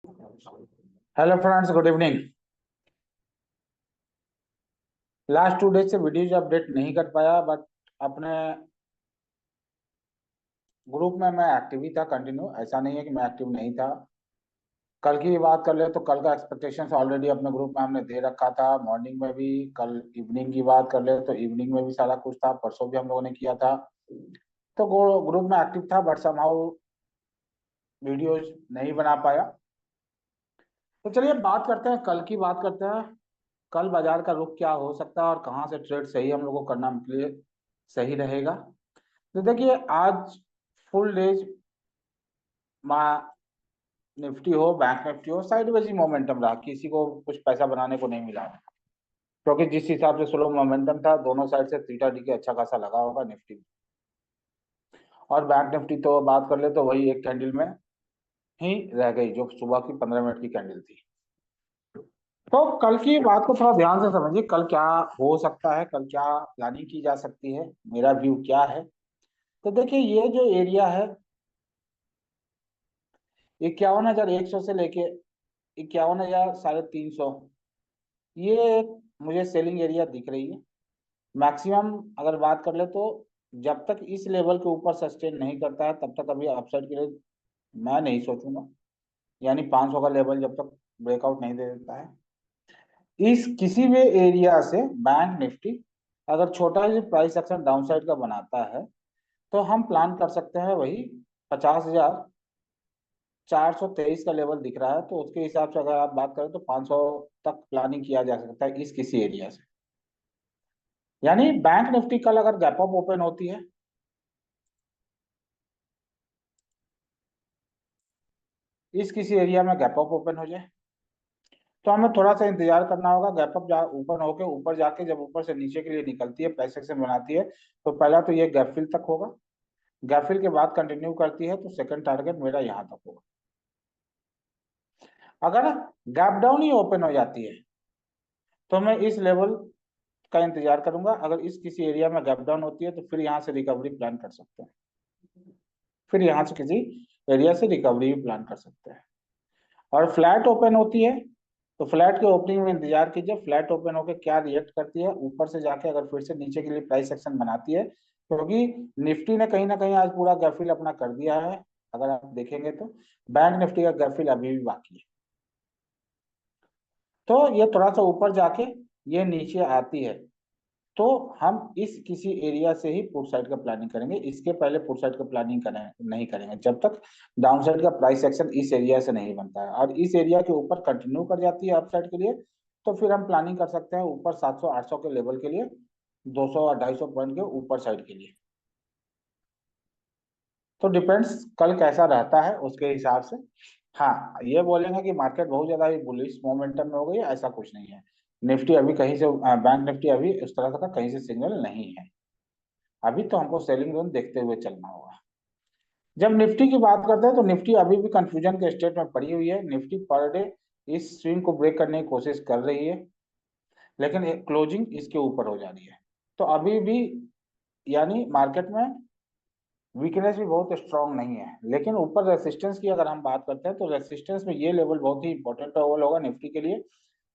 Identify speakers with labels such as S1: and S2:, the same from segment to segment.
S1: Hello friends, good evening. Last 2 days से videos update नहीं कर पाया, बट अपने ग्रुप में मैं एक्टिव ही था कंटिन्यू। ऐसा नहीं है कि मैं एक्टिव नहीं था। कल की भी बात कर ले तो कल का एक्सपेक्टेशंस ऑलरेडी अपने ग्रुप में हमने दे रखा था, मॉर्निंग में भी। कल इवनिंग की बात कर ले तो इवनिंग में भी सारा कुछ था, परसों भी हम लोगों ने किया था। तो ग्रुप में एक्टिव था, बट समहाउ वीडियोज नहीं बना पाया। तो चलिए बात करते हैं, कल की बात करते हैं। कल बाजार का रुख क्या हो सकता है और कहाँ से ट्रेड सही हम लोग को करना के लिए सही रहेगा। तो देखिए, आज फुल डेज निफ्टी हो, बैंक निफ्टी हो, साइडवेज ही मोमेंटम रहा। किसी को कुछ पैसा बनाने को नहीं मिला, क्योंकि जिस हिसाब से स्लो मोमेंटम था, दोनों साइड से थीटा डी के अच्छा खासा लगा होगा निफ्टी में। और बैंक निफ्टी तो बात कर ले तो वही एक कैंडल में ही रह गई, जो सुबह की 15 मिनट की कैंडल थी। तो कल की बात को थोड़ा ध्यान से समझिए, कल क्या हो सकता है, कल क्या प्लानिंग की जा सकती है, मेरा व्यू क्या है। तो देखिए, ये जो एरिया है 51,100 से लेके 51,350, ये एक मुझे सेलिंग एरिया दिख रही है। मैक्सिमम अगर बात कर ले तो जब तक इस लेवल के ऊपर सस्टेन नहीं करता है, तब तक अभी अपसाइड के लिए मैं नहीं सोचूंगा। यानी 500 का लेवल जब तक ब्रेकआउट नहीं दे देता है, इस किसी भी एरिया से बैंक निफ्टी अगर छोटा सा प्राइस एक्शन डाउनसाइड का बनाता है, तो हम प्लान कर सकते हैं वही 50,423 का लेवल दिख रहा है। तो उसके हिसाब से अगर आप बात करें तो 500 तक प्लानिंग किया जा सकता है इस किसी एरिया से। यानी बैंक निफ्टी कल अगर गैप अप ओपन होती है, इस किसी एरिया में गैप अप ओपन हो जाए, तो हमें थोड़ा सा इंतजार करना होगा। गैप अप जा ऊपर होके ऊपर जाके जब ऊपर से नीचे के लिए निकलती है, प्राइस एक्शन बनाती है, तो पहला तो ये गैप फिल तक होगा। गैप फिल के बाद कंटिन्यू करती है तो सेकंड टारगेट मेरा यहाँ तक होगा। अगर गैप डाउन ही ओपन हो जाती है, तो मैं इस लेवल का इंतजार करूंगा। अगर इस किसी एरिया में गैप डाउन होती है, तो फिर यहाँ से रिकवरी प्लान कर सकते हैं। फिर यहाँ से किसी एरिया से रिकवरी भी प्लान कर सकते हैं। और फ्लैट ओपन होती है, तो फ्लैट के ओपनिंग में इंतजार कीजिए, फ्लैट ओपन होकर क्या रिएक्ट करती है, ऊपर से जाके अगर फिर से नीचे के लिए प्राइस एक्शन बनाती है, क्योंकि निफ्टी ने कहीं ना कहीं आज पूरा गैप फिल अपना कर दिया है। अगर आप देखेंगे तो बैंक निफ्टी का गैप फिल अभी भी बाकी है। तो ये थोड़ा सा ऊपर जाके ये नीचे आती है, तो हम इस किसी एरिया से ही पुट साइड का प्लानिंग करेंगे। इसके पहले पुट साइड का प्लानिंग करें नहीं करेंगे जब तक डाउन साइड का प्राइस एक्शन इस एरिया से नहीं बनता है। और इस एरिया के ऊपर कंटिन्यू कर जाती है अप साइड के लिए, तो फिर हम प्लानिंग कर सकते हैं ऊपर 700-800 के लेवल के लिए, 200 और 250 पॉइंट के ऊपर साइड के लिए। तो डिपेंड्स कल कैसा रहता है उसके हिसाब से। हाँ, ये बोलेंगे कि मार्केट बहुत ज्यादा ही बुलिश मोमेंटम में हो गई, ऐसा कुछ नहीं है। निफ्टी अभी कहीं से बैंक निफ्टी अभी उस तरह का कहीं से सिग्नल नहीं है। अभी तो हमको सेलिंग जोन देखते हुए चलना होगा। जब निफ्टी की बात करते हैं तो निफ्टी अभी भी कंफ्यूजन के स्टेट में पड़ी हुई है। निफ्टी पर डे इस स्विंग को ब्रेक करने की कोशिश कर रही है, लेकिन क्लोजिंग इसके ऊपर हो जा रही है। तो अभी भी यानी मार्केट में वीकनेस भी बहुत स्ट्रांग नहीं है। लेकिन ऊपर रेसिस्टेंस की अगर हम बात करते हैं, तो रेसिस्टेंस में ये लेवल बहुत ही इंपॉर्टेंट लेवल होगा निफ्टी के लिए,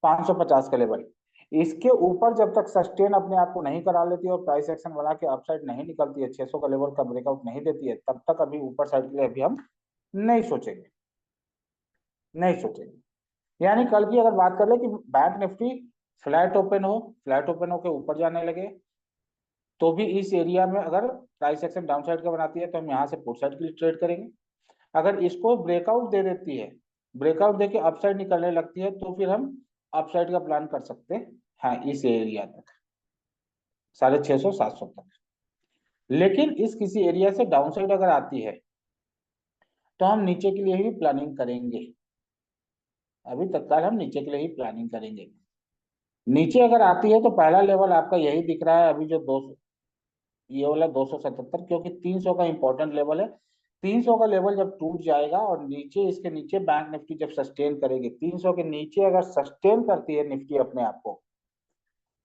S1: 550 का लेवल। इसके ऊपर जब तक सस्टेन अपने आप को नहीं करा लेती और प्राइस एक्शन बना के अपसाइड नहीं निकलती है, 600 का लेवल का ब्रेकआउट नहीं देती है, तब तक अभी ऊपर साइड के लिए अभी हम नहीं सोचेंगे, नहीं सोचेंगे। यानी कल की अगर बात कर ले कि बैंक निफ्टी फ्लैट ओपन हो, फ्लैट ओपन हो के ऊपर जाने लगे, तो भी इस एरिया में अगर प्राइस एक्शन डाउन साइड का बनाती है, तो हम यहाँ से पुट साइड के लिए ट्रेड करेंगे। अगर इसको ब्रेकआउट दे देती है, ब्रेकआउट देके अपसाइड निकलने लगती है, तो फिर हम अपसाइड का प्लान कर सकते हैं, हाँ, इस एरिया तक 650-700 तक। लेकिन इस किसी एरिया से डाउन साइड अगर आती है, तो हम नीचे के लिए ही प्लानिंग करेंगे। अभी तत्काल हम नीचे के लिए ही प्लानिंग करेंगे। नीचे अगर आती है तो पहला लेवल आपका यही दिख रहा है अभी, जो 200, ये वाला 277, क्योंकि 300 का इंपॉर्टेंट लेवल है। 300 का लेवल जब टूट जाएगा और नीचे इसके नीचे बैंक निफ्टी जब सस्टेन करेगी, 300 के नीचे अगर सस्टेन करती है निफ्टी अपने आप को,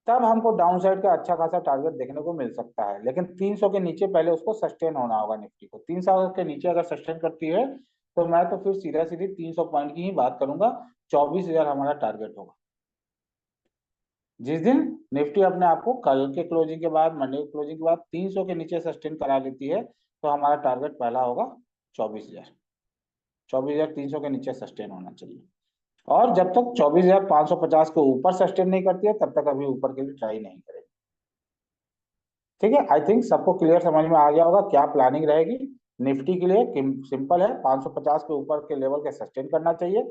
S1: तब हमको डाउन साइड का अच्छा खासा टारगेट देखने को मिल सकता है। लेकिन 300 के नीचे पहले उसको सस्टेन होना होगा निफ्टी को। 300 के नीचे अगर सस्टेन करती है, तो मैं तो फिर सीधा सीधी 300 पॉइंट की ही बात करूंगा। 24,000 हमारा टारगेट होगा। जिस दिन निफ्टी अपने आप को कल के क्लोजिंग के बाद, मंडे के क्लोजिंग के बाद 300 के नीचे सस्टेन करा लेती है, तो हमारा टारगेट पहला होगा 24,000। 24,300 के नीचे सस्टेन होना चाहिए। और जब तक 24,550 के ऊपर सस्टेन नहीं करती है, तब तक अभी ऊपर के लिए ट्राई नहीं करेगी। ठीक है, आई थिंक सबको क्लियर समझ में आ गया होगा क्या प्लानिंग रहेगी निफ्टी के लिए। सिंपल है, 550 के ऊपर के लेवल के सस्टेन करना चाहिए,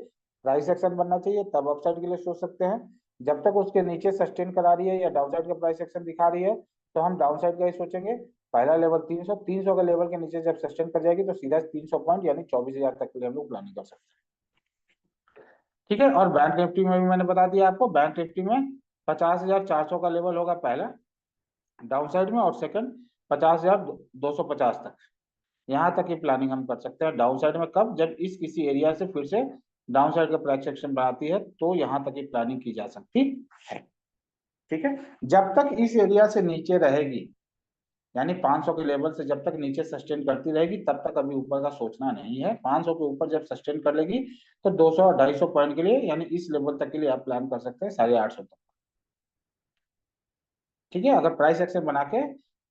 S1: प्राइस एक्शन बनना चाहिए, तब अपसाइड के लिए सोच सकते हैं। जब तक उसके नीचे सस्टेन करा रही है या डाउनसाइड का प्राइस एक्शन दिखा रही है, तो हम डाउनसाइड का ही सोचेंगे। पहला लेवल 300, 300 के लेवल के नीचे जब सस्टेन कर जाएगी, तो सीधा 300 पॉइंट यानी 24,000 तक के लिए हम लोग प्लानिंग कर सकते हैं। ठीक है, और बैंक निफ्टी में भी मैंने बता दिया आपको, बैंक निफ्टी में 50,400 का लेवल होगा पहला डाउन साइड में, और सेकंड 50,250 तक। यहाँ तक की प्लानिंग हम कर सकते हैं डाउन साइड में। कब? जब इस किसी एरिया से फिर से डाउन साइड का प्राइस एक्शन बनाती है, तो यहाँ तक की प्लानिंग की जा सकती है। ठीक है, जब तक इस एरिया से नीचे रहेगी, यानी 500 के लेवल से जब तक नीचे सस्टेन करती रहेगी, तब तक अभी ऊपर का सोचना नहीं है। 500 के ऊपर जब सस्टेन कर लेगी, तो 200 और 250 पॉइंट के लिए, यानी इस लेवल तक के लिए आप प्लान कर सकते हैं 850 तक। ठीक है, अगर प्राइस एक्शन बना के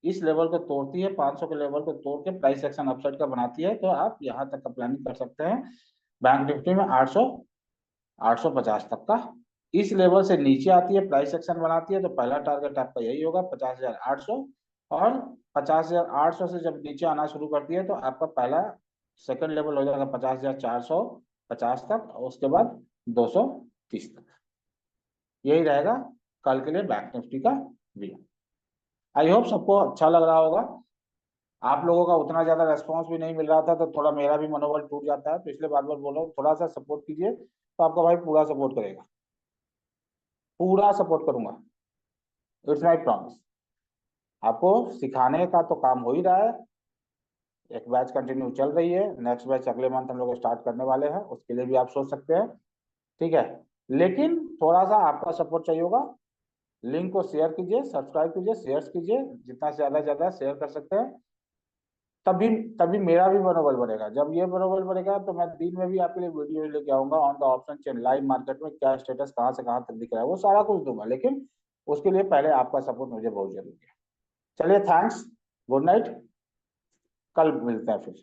S1: इस लेवल को तोड़ती है, 500 के लेवल को तोड़ के प्राइस एक्शन अपसाइड का बनाती है, तो आप यहाँ तक का प्लानिंग कर सकते हैं बैंक निफ्टी में 800 850 तक का। इस लेवल से नीचे आती है, प्राइस एक्शन बनाती है, तो पहला टारगेट आपका यही होगा 50,800। और 50,800 से जब नीचे आना शुरू करती है, तो आपका पहला सेकंड लेवल हो जाएगा 50,450 तक, और उसके बाद 230 तक। यही रहेगा कल के लिए बैंक निफ्टी का व्यू। आई होप सबको अच्छा लग रहा होगा। आप लोगों का उतना ज्यादा रेस्पॉन्स भी नहीं मिल रहा था, तो थोड़ा मेरा भी मनोबल टूट जाता है, तो इसलिए बार बार बोल रहा हूँ थोड़ा सा सपोर्ट कीजिए, तो आपका भाई पूरा सपोर्ट करेगा, पूरा सपोर्ट करूंगा। It's my promise. आपको सिखाने का तो काम हो ही रहा है, एक बैच कंटिन्यू चल रही है, नेक्स्ट बैच अगले मंथ हम लोग स्टार्ट करने वाले हैं, उसके लिए भी आप सोच सकते हैं। ठीक है, लेकिन थोड़ा सा आपका सपोर्ट चाहिए होगा। लिंक को शेयर कीजिए, सब्सक्राइब कीजिए, शेयर कीजिए, जितना से ज्यादा शेयर कर सकते हैं, तभी तभी मेरा भी मनोबल बढ़ेगा। जब ये मनोबल बढ़ेगा, तो मैं दिन में भी आपके लिए वीडियो लेके आऊंगा on the option chain, live market में क्या स्टेटस कहाँ से कहाँ तक दिख रहा है, वो सारा कुछ दूंगा। लेकिन उसके लिए पहले आपका सपोर्ट मुझे बहुत जरूरी है। चलिए, थैंक्स, गुड नाइट, कल मिलते हैं फिर।